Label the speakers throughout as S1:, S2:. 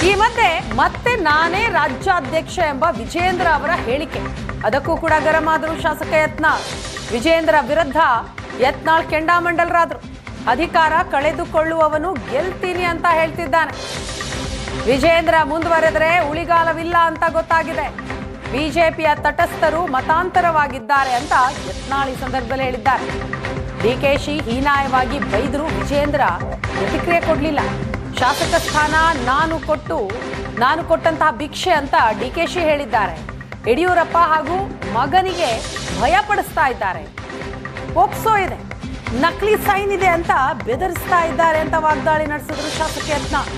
S1: ಈ ಮಧ್ಯೆ ಮತ್ತೆ ನಾನೇ ರಾಜ್ಯಾಧ್ಯಕ್ಷ ಎಂಬ ವಿಜೇಂದ್ರ ಅವರ ಹೇಳಿಕೆ, ಅದಕ್ಕೂ ಕೂಡ ಗರಂ ಆದರು ಶಾಸಕ ಯತ್ನಾಳ್. ವಿಜೇಂದ್ರ ವಿರುದ್ಧ ಯತ್ನಾಳ್ ಕೆಂಡಾಮಂಡಲರಾದ್ರು. ಅಧಿಕಾರ ಕಳೆದುಕೊಳ್ಳುವವನು ಗೆಲ್ತೀನಿ ಅಂತ ಹೇಳ್ತಿದ್ದಾನೆ. ವಿಜೇಂದ್ರ ಮುಂದುವರೆದರೆ ಉಳಿಗಾಲವಿಲ್ಲ ಅಂತ ಗೊತ್ತಾಗಿದೆ. ಬಿಜೆಪಿಯ ತಟಸ್ಥರು ಮತಾಂತರವಾಗಿದ್ದಾರೆ ಅಂತ ಯತ್ನಾಳ್ ಈ ಸಂದರ್ಭದಲ್ಲಿ ಹೇಳಿದ್ದಾರೆ. ಡಿಕೆಶಿ ಹೀನಾಯವಾಗಿ ಬೈದ್ರು. ವಿಜೇಂದ್ರ ಪ್ರತಿಕ್ರಿಯೆ ಕೊಡಲಿಲ್ಲ. ಶಾಸಕ ಸ್ಥಾನ ನಾನು ಕೊಟ್ಟಂತಹ ಭಿಕ್ಷೆ ಅಂತ ಡಿಕೆಶಿ ಹೇಳಿದ್ದಾರೆ. ಯಡಿಯೂರಪ್ಪ ಹಾಗೂ ಮಗನಿಗೆ ಭಯಪಡಿಸ್ತಾ ಇದ್ದಾರೆ. ಪೋಕ್ಸೋ ಇದೆ, ನಕಲಿ ಸೈನ್ ಇದೆ ಅಂತ ಬೆದರಿಸ್ತಾ ಇದ್ದಾರೆ ಅಂತ ವಾಗ್ದಾಳಿ ನಡೆಸಿದ್ರು ಶಾಸಕ ಯತ್ನಾಳ್.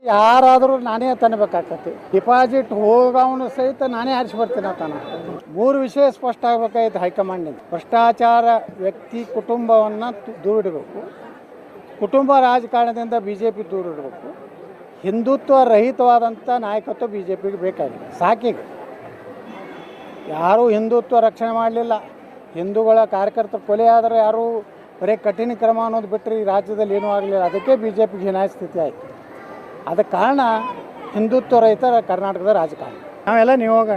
S2: ಯಾರಾದರೂ ನಾನೇ ತನ್ನಬೇಕಾಗ್ತೈತಿ. ಡಿಪಾಸಿಟ್ ಹೋಗವನು ಸಹಿತ ನಾನೇ ಹರಿಸಿ ಬರ್ತೀನಿ ತಾನ. 3 ವಿಷಯ ಸ್ಪಷ್ಟ ಆಗಬೇಕಾಗಿತ್ತು ಹೈಕಮಾಂಡ್ನಿಂದ. ಭ್ರಷ್ಟಾಚಾರ, ವ್ಯಕ್ತಿ ಕುಟುಂಬವನ್ನು ದೂರಿಡಬೇಕು, ಕುಟುಂಬ ರಾಜಕಾರಣದಿಂದ BJP ದೂರಿಡಬೇಕು, ಹಿಂದುತ್ವ ರಹಿತವಾದಂಥ ನಾಯಕತ್ವ BJPಗೆ ಬೇಕಾಗಿದೆ. ಸಾಕೀಗ ಯಾರೂ ಹಿಂದುತ್ವ ರಕ್ಷಣೆ ಮಾಡಲಿಲ್ಲ. ಹಿಂದೂಗಳ ಕಾರ್ಯಕರ್ತರ ಕೊಲೆ ಆದರೆ ಯಾರೂ ಬರೀ ಕಠಿಣ ಕ್ರಮ ಅನ್ನೋದು ಬಿಟ್ಟರೆ ಈ ರಾಜ್ಯದಲ್ಲಿ ಏನೂ ಆಗಲಿಲ್ಲ. ಅದಕ್ಕೆ BJPಗೆ ಹೀನಾಯ ಸ್ಥಿತಿ ಆಯಿತು. ಅದಕ್ಕೆ ಕಾರಣ ಹಿಂದುತ್ವ ರಹಿತ ಕರ್ನಾಟಕದ ರಾಜಕಾರಣ. ನಾವೆಲ್ಲ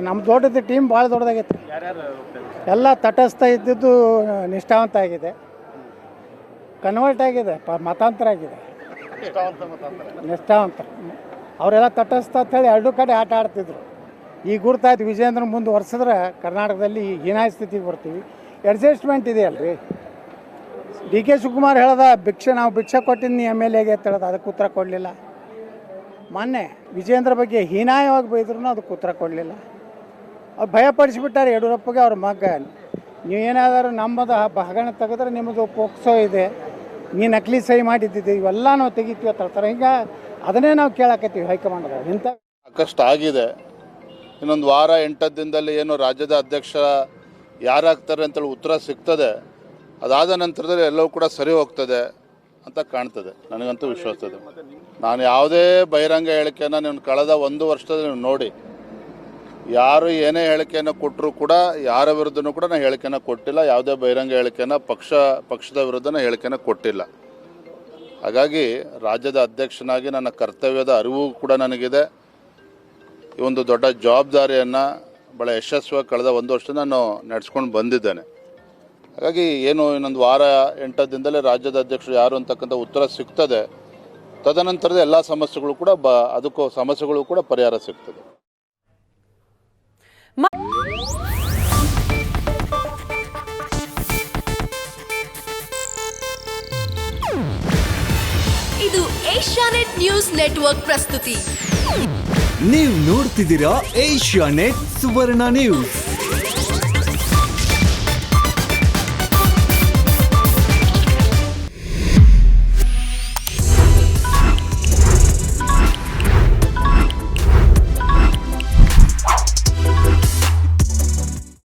S2: ನಮ್ಮ ದೊಡ್ಡದು ಟೀಮ್ ಭಾಳ ದೊಡ್ಡದಾಗೈತೆ. ಎಲ್ಲ ತಟಸ್ಥ ಇದ್ದಿದ್ದು ನಿಷ್ಠಾವಂತ ಆಗಿದೆ, ಕನ್ವರ್ಟ್ ಆಗಿದೆ, ಮತಾಂತರ ಆಗಿದೆ. ನಿಷ್ಠಾವಂತ ಅವರೆಲ್ಲ ತಟಸ್ಥ ಅಂತೇಳಿ 2 ಕಡೆ ಆಟ ಆಡ್ತಿದ್ರು. ಈಗ ಗುರ್ತಾಯ್ತು ವಿಜೇಂದ್ರ ಮುಂದೆ ವರ್ಷದ್ರೆ ಕರ್ನಾಟಕದಲ್ಲಿ ಹೀನಾಯ ಸ್ಥಿತಿಗೆ ಬರ್ತೀವಿ. ಅಡ್ಜಸ್ಟ್ಮೆಂಟ್ ಇದೆಯಲ್ರಿ. DK ಶಿವಕುಮಾರ್ ಹೇಳ್ದ ನಾವು ಭಿಕ್ಷೆ ಕೊಟ್ಟಿದ್ದು MLAಗೆ ಅಂತ ಹೇಳ್ದ, ಅದಕ್ಕೆ ಉತ್ತರ ಕೊಡಲಿಲ್ಲ. ಮೊನ್ನೆ ವಿಜೇಂದ್ರ ಬಗ್ಗೆ ಹೀನಾಯವಾಗಿ ಬೈದ್ರು, ಅದಕ್ಕೆ ಉತ್ತರ ಕೊಡಲಿಲ್ಲ. ಅವ್ರು ಭಯಪಡಿಸಿಬಿಟ್ಟಾರೆ ಯಡಿಯೂರಪ್ಪಗೆ ಅವ್ರ ಮಗ. ನೀವೇನಾದರೂ ನಮ್ಮದು ಹಗರಣ ತೆಗೆದ್ರೆ ನಿಮ್ಮದು ಪೋಕ್ಸೋ ಇದೆ, ನೀ ನಕಲಿ ಸಹಿ ಮಾಡಿದ್ದಿದೆ, ಇವೆಲ್ಲ ನಾವು ತೆಗಿತೀವಿ ಅಂತ ಹೇಳ್ತಾರೆ. ಈಗ ಅದನ್ನೇ ನಾವು ಕೇಳಾಕತ್ತೀವಿ ಹೈಕಮಾಂಡ್ದಾಗ. ಇಂಥ
S3: ಸಾಕಷ್ಟು ಆಗಿದೆ. ಇನ್ನೊಂದು ವಾರ 8 ದಿನದಲ್ಲಿ ಏನು ರಾಜ್ಯದ ಅಧ್ಯಕ್ಷ ಯಾರಾಗ್ತಾರೆ ಅಂತೇಳಿ ಉತ್ತರ ಸಿಗ್ತದೆ. ಅದಾದ ನಂತರದಲ್ಲಿ ಎಲ್ಲವೂ ಕೂಡ ಸರಿ ಹೋಗ್ತದೆ ಅಂತ ಕಾಣ್ತದೆ. ನನಗಂತೂ ವಿಶ್ವಾಸ ಇದೆ. ನಾನು ಯಾವುದೇ ಬಹಿರಂಗ ಹೇಳಿಕೆಯನ್ನು ನೀವು ಕಳೆದ 1 ವರ್ಷದಲ್ಲಿ ನೀವು ನೋಡಿ, ಯಾರು ಏನೇ ಹೇಳಿಕೆಯನ್ನು ಕೊಟ್ಟರು ಕೂಡ ಯಾರ ವಿರುದ್ಧನೂ ಕೂಡ ನಾನು ಹೇಳಿಕೆಯನ್ನು ಕೊಟ್ಟಿಲ್ಲ. ಯಾವುದೇ ಬಹಿರಂಗ ಹೇಳಿಕೆಯನ್ನು ಪಕ್ಷದ ವಿರುದ್ಧನ ಹೇಳಿಕೆಯನ್ನು ಕೊಟ್ಟಿಲ್ಲ. ಹಾಗಾಗಿ ರಾಜ್ಯದ ಅಧ್ಯಕ್ಷನಾಗಿ ನನ್ನ ಕರ್ತವ್ಯದ ಅರಿವು ಕೂಡ ನನಗಿದೆ. ಈ ಒಂದು ದೊಡ್ಡ ಜವಾಬ್ದಾರಿಯನ್ನು ಭಾಳ ಯಶಸ್ವಿಯಾಗಿ ಕಳೆದ 1 ವರ್ಷ ನಾನು ನಡೆಸ್ಕೊಂಡು ಬಂದಿದ್ದೇನೆ. ಹಾಗಾಗಿ ಏನು ಇನ್ನೊಂದು ವಾರ 8 ದಿನದಲ್ಲೇ ರಾಜ್ಯದ ಅಧ್ಯಕ್ಷರು ಯಾರು ಅಂತಕ್ಕಂಥ ಉತ್ತರ ಸಿಗ್ತದೆ. ತದನಂತರದ ಎಲ್ಲ ಸಮಸ್ಯೆಗಳು ಕೂಡ ಅದಕ್ಕೂ ಸಮಸ್ಯೆಗಳು ಕೂಡ ಪರಿಹಾರ ಸಿಗ್ತದೆ.
S4: ಇದು ಏಷ್ಯಾನೆಟ್ ನ್ಯೂಸ್ ನೆಟ್ವರ್ಕ್ ಪ್ರಸ್ತುತಿ.
S5: ನೀವು ನೋಡ್ತಿದ್ದೀರಾ ಏಷ್ಯಾನೆಟ್ ಸುವರ್ಣ ನ್ಯೂಸ್.